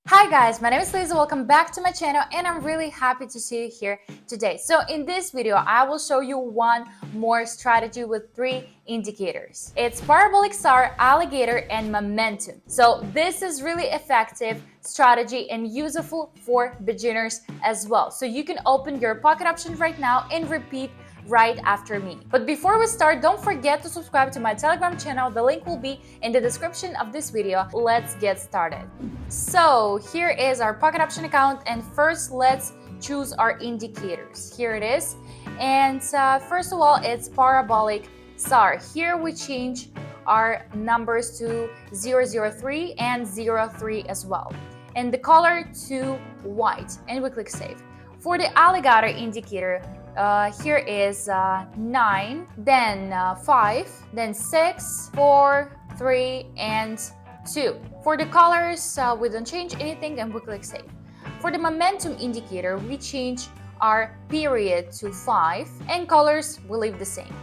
Hi guys, my name is Lisa. Welcome back to my channel and I'm really happy to see you here today. So in this video, I will show you one more strategy with 3 indicators. It's Parabolic SAR, Alligator, and Momentum. So this is really effective strategy and useful for beginners as well. So you can open your pocket option right now and repeat right after me. But before we start, don't forget to subscribe to my Telegram channel. The link will be in the description of this video. Let's get started. So here is our pocket option account, and first let's choose our indicators. Here it is. And first of all, it's Parabolic SAR. Here we change our numbers to 003 and 03 as well. And the color to white, and we click save. For the Alligator indicator, here is 9, then 5, then 6, 4, 3, and 2. For the colors, we don't change anything and we click save. For the momentum indicator, we change our period to 5 and colors we leave the same.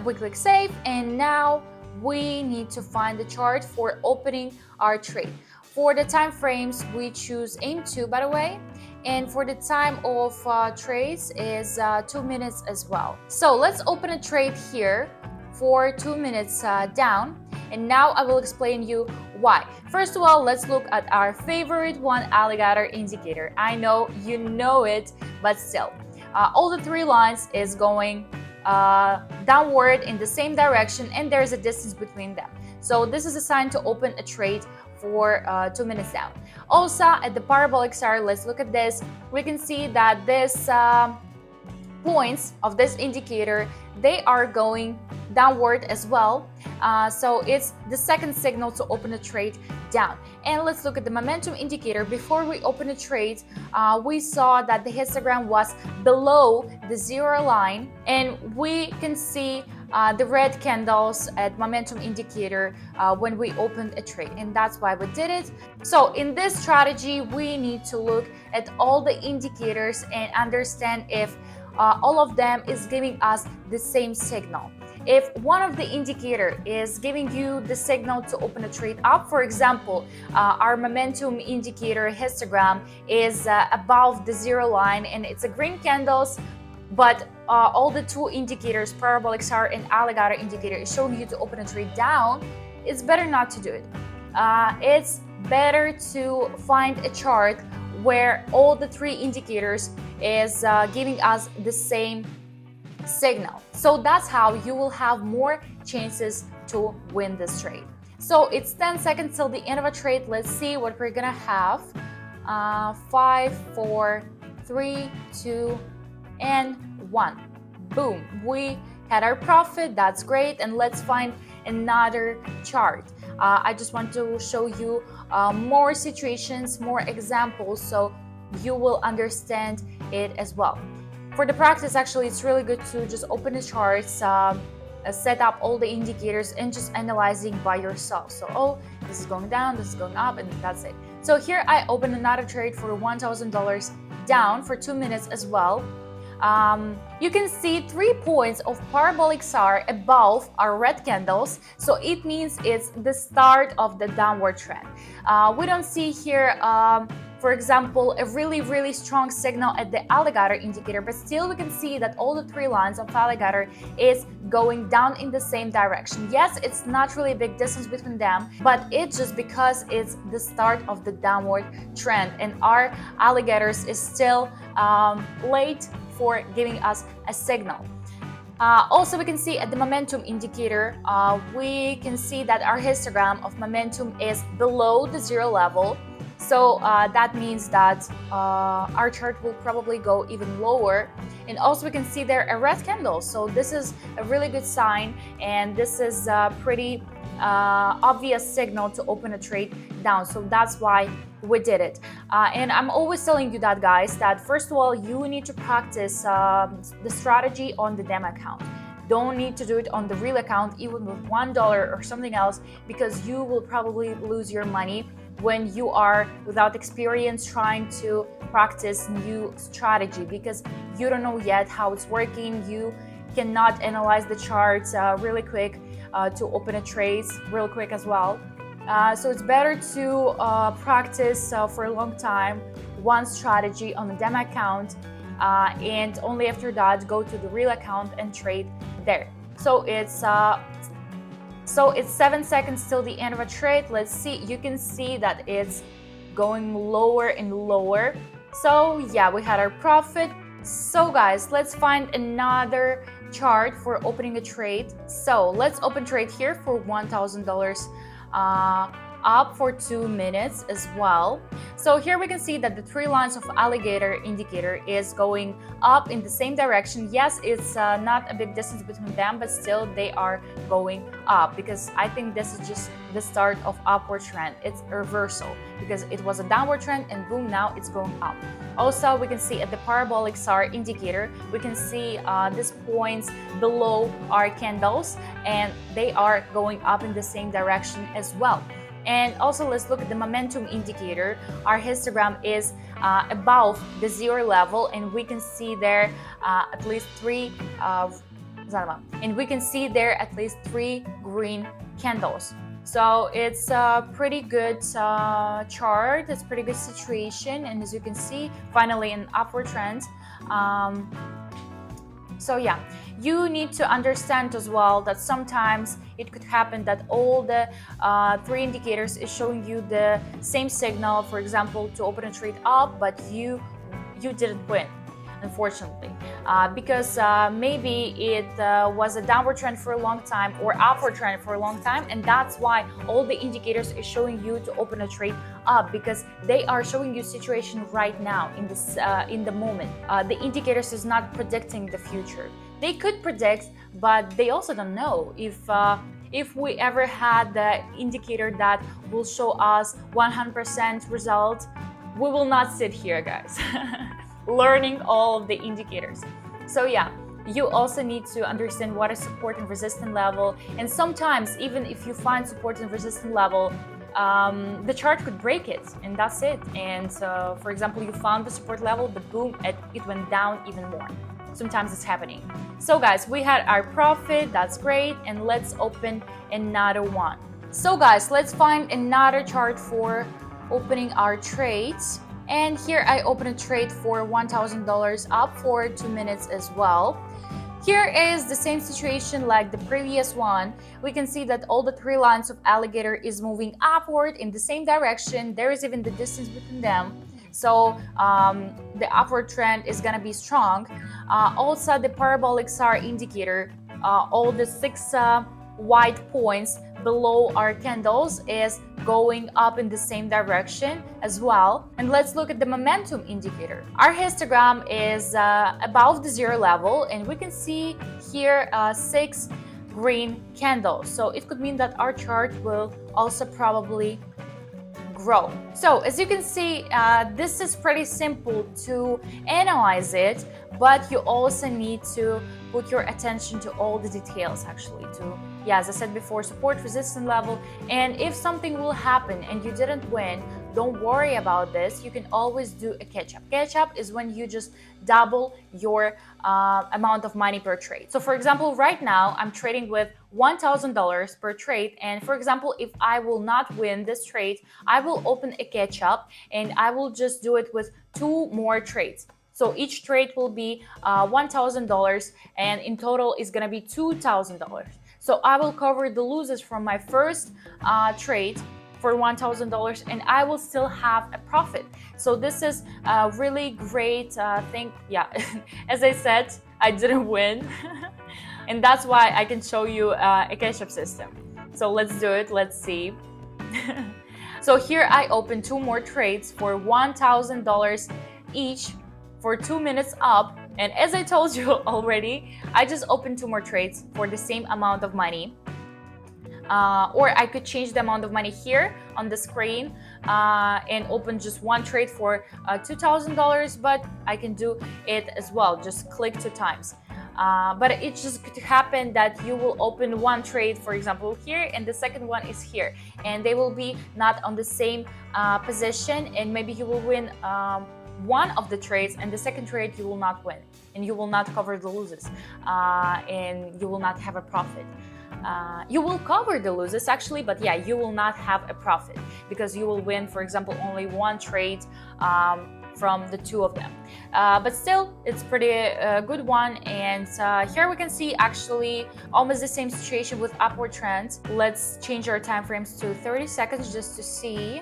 We click save, and now we need to find the chart for opening our trade. For the time frames, we choose aim 2, by the way. And for the time of trades is 2 minutes as well. So let's open a trade here for 2 minutes down. And now I will explain you why. First of all, let's look at our favorite one, Alligator indicator. I know you know it, but still. All the 3 lines is going downward in the same direction, and there's a distance between them. So this is a sign to open a trade for 2 minutes down. Also, at the Parabolic SAR, let's look at this. We can see that this points of this indicator, they are going downward as well. So it's the second signal to open a trade down. And let's look at the momentum indicator. Before we open a trade, we saw that the histogram was below the 0 line, and we can see the red candles at momentum indicator when we opened a trade, and that's why we did it. So in this strategy, we need to look at all the indicators and understand if all of them is giving us the same signal. If one of the indicator is giving you the signal to open a trade up, for example, our momentum indicator histogram is above the 0 line and it's a green candles, but all the 2 indicators, Parabolic SAR and Alligator indicator, is showing you to open a trade down, it's better not to do it. It's better to find a chart where all the 3 indicators is giving us the same signal. So that's how you will have more chances to win this trade. So it's 10 seconds till the end of a trade. Let's see what we're gonna have. 5, 4, 3, 2, and 1. Boom, we had our profit. That's great. And let's find another chart. I just want to show you more situations, more examples, so you will understand it as well. For the practice, actually, it's really good to just open the charts, set up all the indicators, and just analyzing by yourself. So, oh, this is going down, this is going up, and that's it. So here I open another trade for $1,000 down for 2 minutes as well. You can see 3 points of Parabolic SAR above our red candles, so it means it's the start of the downward trend. We don't see here for example, a really strong signal at the Alligator indicator, but still we can see that all the 3 lines of Alligator is going down in the same direction. Yes, it's not really a big distance between them, but it's just because it's the start of the downward trend, and our Alligators is still late for giving us a signal. Also, we can see at the momentum indicator, we can see that our histogram of momentum is below the 0 level. So that means that our chart will probably go even lower. And also we can see there a red candle. So this is a really good sign, and this is a pretty obvious signal to open a trade down. So that's why we did it. And I'm always telling you that, guys, that first of all, you need to practice the strategy on the demo account. Don't need to do it on the real account, even with $1 or something else, because you will probably lose your money when you are without experience trying to practice new strategy, because you don't know yet how it's working. You cannot analyze the charts really quick to open a trade real quick as well. So it's better to practice for a long time one strategy on the demo account, and only after that go to the real account and trade there. So it's 7 seconds till the end of a trade. Let's see. You can see that it's going lower and lower. So yeah, we had our profit. So guys, let's find another chart for opening a trade. So let's open trade here for $1,000 up for 2 minutes as well. So here we can see that the 3 lines of Alligator indicator is going up in the same direction. Yes, it's not a big distance between them, but still they are going up, because I think this is just the start of upward trend. It's a reversal because it was a downward trend and boom, now it's going up. Also, we can see at the Parabolic SAR indicator, we can see these points below our candles, and they are going up in the same direction as well. And also, let's look at the momentum indicator. Our histogram is above the 0 level, and we can see there at least 3 green candles. So it's a pretty good chart. It's a pretty good situation, and as you can see, finally an upward trend. So yeah, you need to understand as well that sometimes it could happen that all the 3 indicators is showing you the same signal, for example, to open a trade up, but you didn't win, unfortunately, because maybe it was a downward trend for a long time or upward trend for a long time, and that's why all the indicators is showing you to open a trade up, because they are showing you situation right now in this in the moment. The indicators is not predicting the future. They could predict, but they also don't know if we ever had the indicator that will show us 100% result. We will not sit here, guys, learning all of the indicators. So yeah, you also need to understand what is support and resistance level, and sometimes even if you find support and resistance level, the chart could break it, and that's it. And for example, you found the support level, but boom, it went down even more. Sometimes it's happening. So guys, we had our profit, that's great, and let's open another one. So guys, let's find another chart for opening our trades. And here I open a trade for $1,000 up for 2 minutes as well. Here is the same situation like the previous one. We can see that all the 3 lines of Alligator is moving upward in the same direction. There is even the distance between them. So the upward trend is gonna be strong. Also, the Parabolic SAR indicator, all the 6 white points below our candles is going up in the same direction as well. And let's look at the momentum indicator. Our histogram is above the 0 level, and we can see here 6 green candles. So it could mean that our chart will also probably grow. So as you can see, this is pretty simple to analyze it, but you also need to put your attention to all the details, actually, as I said before, support, resistance level. And if something will happen and you didn't win, don't worry about this. You can always do a catch-up. Catch-up is when you just double your amount of money per trade. So for example, right now I'm trading with $1,000 per trade, and for example, if I will not win this trade, I will open a catch-up and I will just do it with 2 more trades. So each trade will be $1,000, and in total is gonna be $2,000. So I will cover the losses from my first trade for $1,000, and I will still have a profit. So this is a really great thing. Yeah, as I said, I didn't win. And that's why I can show you a catch-up system. So let's do it, let's see. So here I opened 2 more trades for $1,000 each for 2 minutes up. And as I told you already, I just opened 2 more trades for the same amount of money. Or I could change the amount of money here on the screen and open just 1 trade for $2,000, but I can do it as well, just click 2 times. But it just could happen that you will open 1 trade, for example, here, and the second one is here, and they will be not on the same position, and maybe you will win one of the trades, and the second trade you will not win, and you will not cover the losses, and you will not have a profit. you will cover the losses actually, but yeah, you will not have a profit because you will win, for example, only one trade from the two of them. But still, it's pretty good one. And here we can see actually almost the same situation with upward trends. Let's change our time frames to 30 seconds just to see.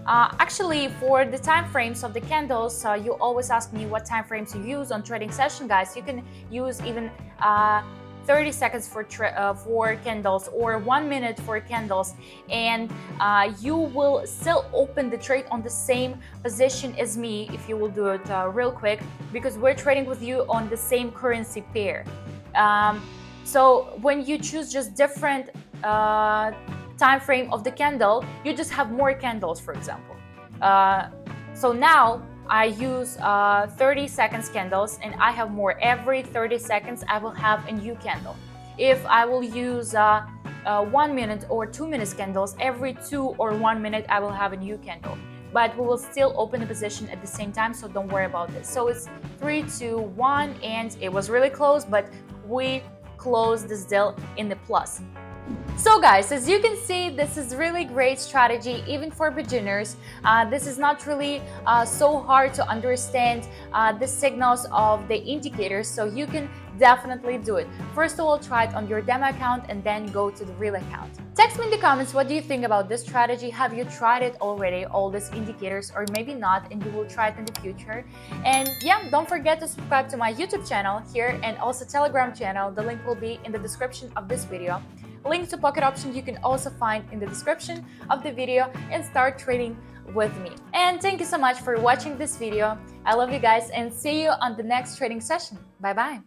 Actually, for the time frames of the candles, you always ask me what time frames you use on trading session, guys. You can use even 30 seconds for candles or 1 minute for candles, and you will still open the trade on the same position as me if you will do it real quick, because we're trading with you on the same currency pair. So when you choose just different time frame of the candle, you just have more candles, for example. So now I use 30 seconds candles, and I have more. Every 30 seconds I will have a new candle. If I will use 1 minute or 2 minutes candles, every 2 or 1 minute I will have a new candle. But we will still open the position at the same time, so don't worry about this. So it's 3, 2, 1, and it was really close, but we closed this deal in the plus. So guys, as you can see, this is really great strategy even for beginners. This is not really so hard to understand the signals of the indicators, so you can definitely do it. First of all, try it on your demo account and then go to the real account. Text me in the comments, what do you think about this strategy? Have you tried it already, all these indicators, or maybe not, and you will try it in the future? And yeah, don't forget to subscribe to my YouTube channel here and also Telegram channel. The link will be in the description of this video. Links to pocket options you can also find in the description of the video, and start trading with me. And thank you so much for watching this video. I love you guys, and see you on the next trading session. Bye bye.